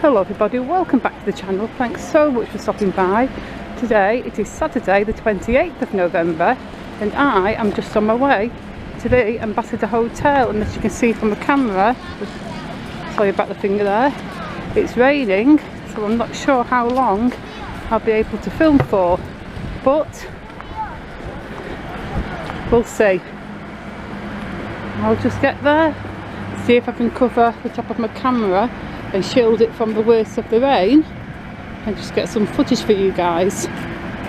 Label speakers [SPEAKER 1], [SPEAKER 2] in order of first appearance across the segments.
[SPEAKER 1] Hello everybody, welcome back to the channel. Thanks so much for stopping by. Today it is Saturday the 28th of November and I am just on my way to the Ambassador Hotel, and as you can see from the camera, sorry about the finger there, it's raining, so I'm not sure how long I'll be able to film for, but we'll see. I'll just get there, see if I can cover the top of my camera and shield it from the worst of the rain and just get some footage for you guys,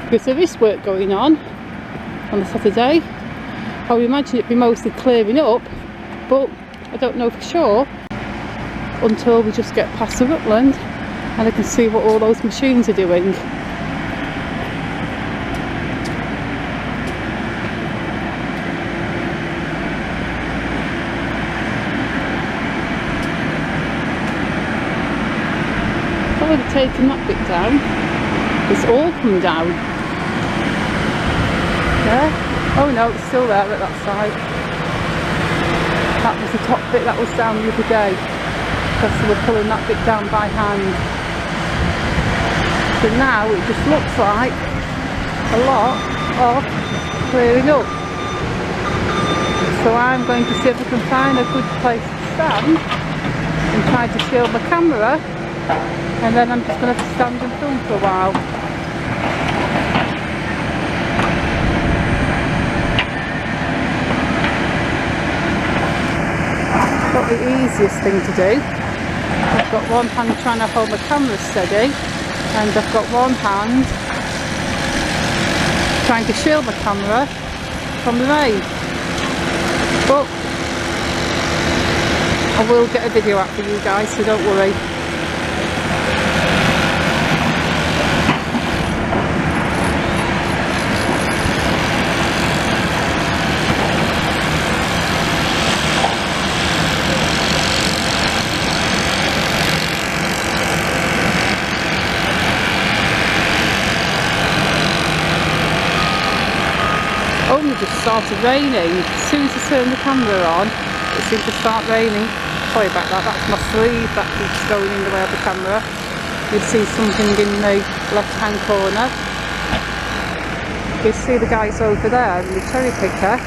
[SPEAKER 1] because there is work going on the Saturday. I would imagine it'd be mostly clearing up, but I don't know for sure until we just get past the Rutland and I can see what all those machines are doing. Taken that bit down, it's all come down. Yeah? Oh no, it's still there at that side. That was the top bit that was down the other day, because they were pulling that bit down by hand. So now it just looks like a lot of clearing up. So I'm going to see if I can find a good place to stand and try to shield my camera, and then I'm just going to have to stand and film for a while. Not the easiest thing to do. I've got one hand trying to hold my camera steady, and I've got one hand trying to shield my camera from the rain. But I will get a video out for you guys, so don't worry. Only just started raining. As soon as I turned the camera on, it seemed to start raining. Sorry about that, that's my sleeve that keeps going in the way of the camera. You see something in the left hand corner. You see the guys over there in the cherry picker,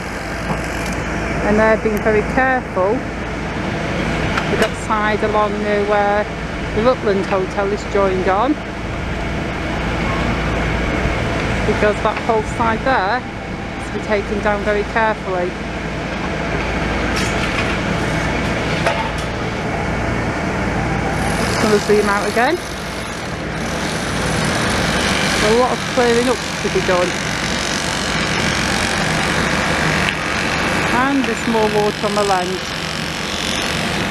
[SPEAKER 1] and they're being very careful with that side along near where the Rutland Hotel is joined on, because that whole side there to be taken down very carefully. Just going to zoom out again. There's a lot of clearing up to be done, and there's more water on the lens,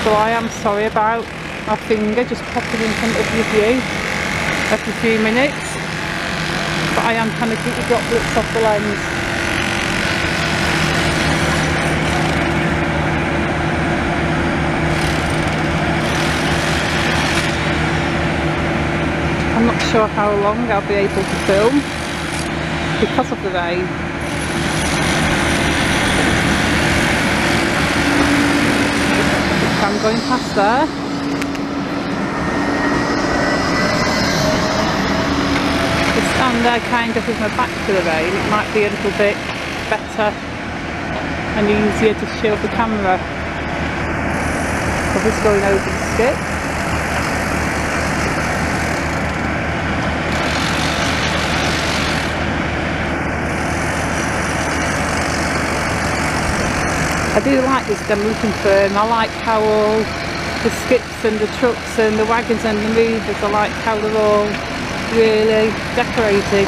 [SPEAKER 1] so I am sorry about my finger just popping in front of your view every few minutes, but I am trying to keep the droplets off the lens. I'm not sure how long I'll be able to film because of the rain. I'm going past there. To stand there kind of with my back to the rain, it might be a little bit better and easier to shield the camera. So just going over the skip. I do like this demolition firm. I like how all the skips and the trucks and the wagons and the movers, I like how they're all really decorated.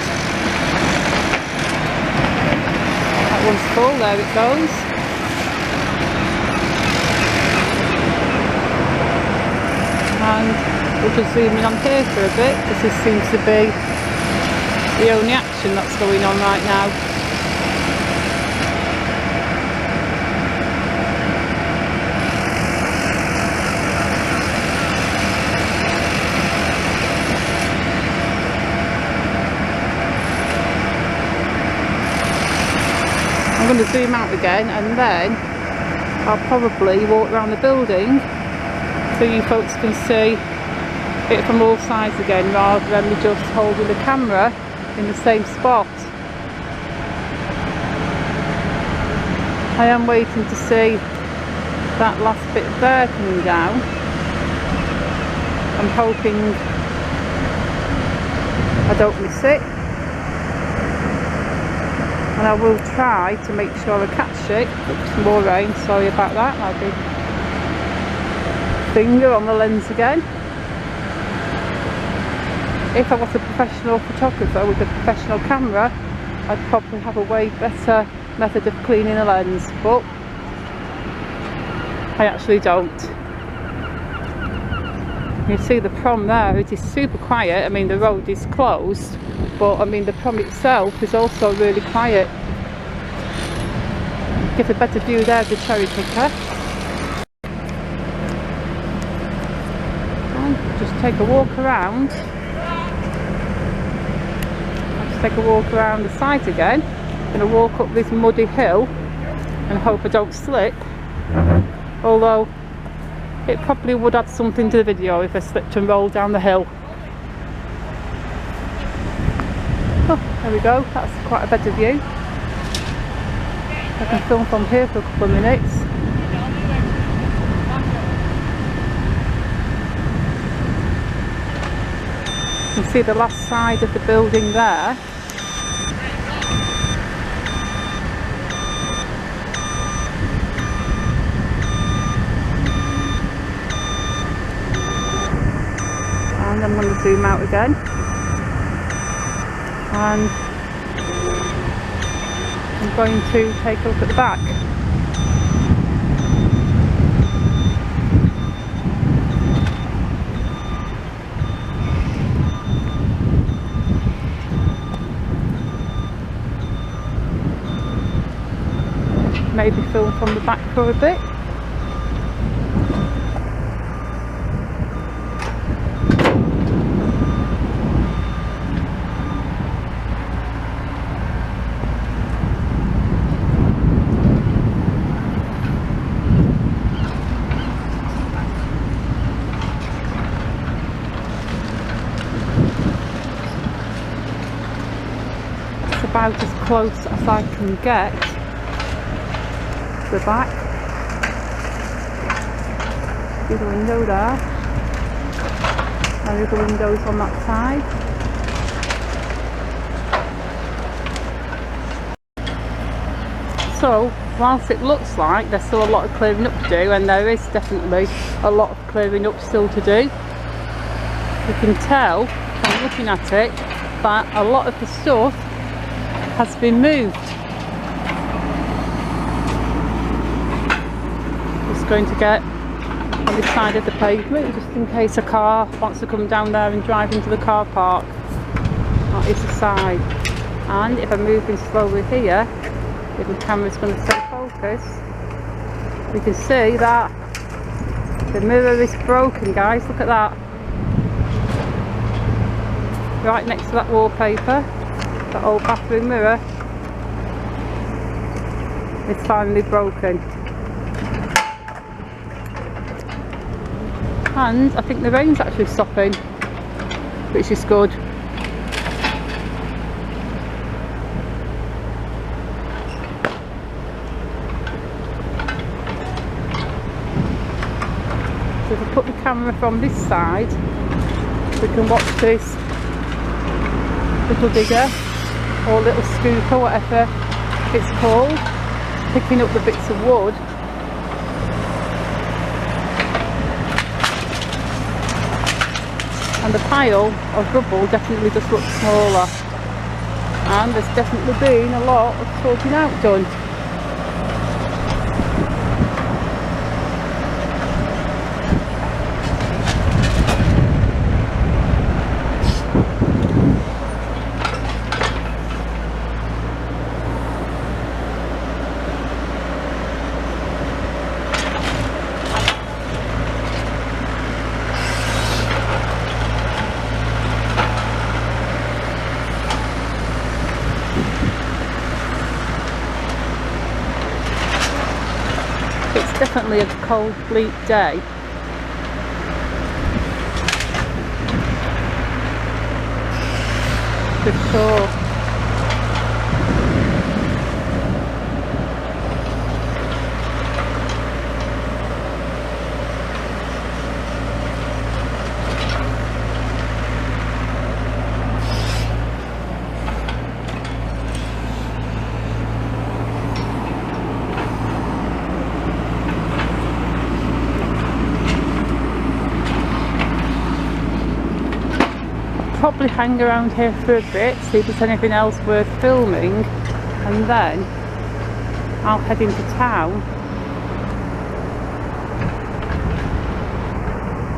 [SPEAKER 1] That one's full, there it goes. And we'll just zoom in on here for a bit, because this seems to be the only action that's going on right now. I'm going to zoom out again, and then I'll probably walk around the building so you folks can see it from all sides again, rather than me just holding the camera in the same spot. I am waiting to see that last bit there coming down. I'm hoping I don't miss it, and I will try to make sure I catch it. Some more rain, sorry about that. My big finger on the lens again. If I was a professional photographer with a professional camera, I'd probably have a way better method of cleaning the lens, but I actually don't. You see the prom there, it is super quiet. I mean, the road is closed, but I mean the prom itself is also really quiet. Get a better view there of the cherry picker. And just take a walk around. I'll just take a walk around the site again. I'm going to walk up this muddy hill and hope I don't slip, although it probably would add something to the video if I slipped and rolled down the hill. Oh, there we go, that's quite a better view. I can film from here for a couple of minutes. You can see the last side of the building there. And I'm going to zoom out again, and I'm going to take a look at the back. Maybe film from the back for a bit. About as close as I can get to the back. See the window there, and the other windows on that side. So whilst it looks like there's still a lot of clearing up to do, and there is definitely a lot of clearing up still to do, you can tell from looking at it that a lot of the stuff has been moved. Just going to get on this side of the pavement just in case a car wants to come down there and drive into the car park. That is the side. And if I'm moving slowly here, if the camera's going to stay focused, we can see that the mirror is broken, guys. Look at that. Right next to that wallpaper. The old bathroom mirror is finally broken, and I think the rain's actually stopping, which is good. So if I put the camera from this side, we can watch this little digger or little scoop or whatever it's called, picking up the bits of wood. And the pile of rubble definitely just looks smaller, and there's definitely been a lot of sorting out done. Definitely a cold, bleak day. for sure. Probably hang around here for a bit, see if there's anything else worth filming, and then I'll head into town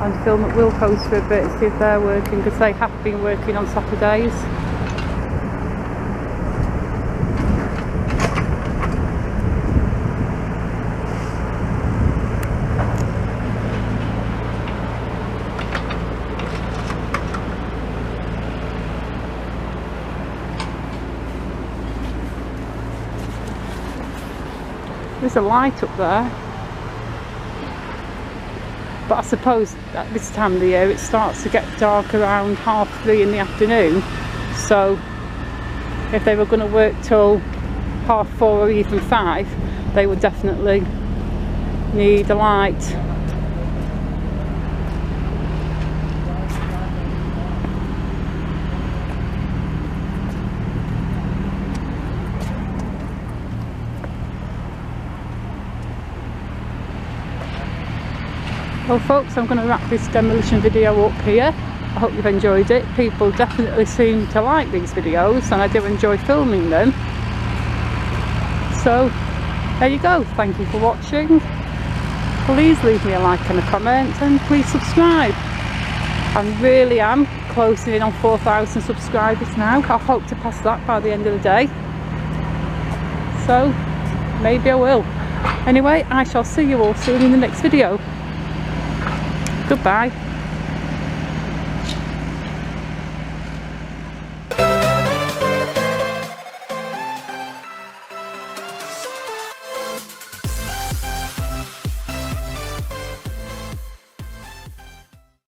[SPEAKER 1] and film at Wilco's for a bit, see if they're working, because they have been working on Saturdays. There's a light up there, but I suppose at this time of the year it starts to get dark around 3:30 in the afternoon, so if they were going to work till 4:30 or even 5, they would definitely need a light. Well folks, I'm going to wrap this demolition video up here. I hope you've enjoyed it. People definitely seem to like these videos and I do enjoy filming them. So there you go, thank you for watching. Please leave me a like and a comment and please subscribe. I really am closing in on 4,000 subscribers now. I hope to pass that by the end of the day. So maybe I will. Anyway, I shall see you all soon in the next video. Goodbye.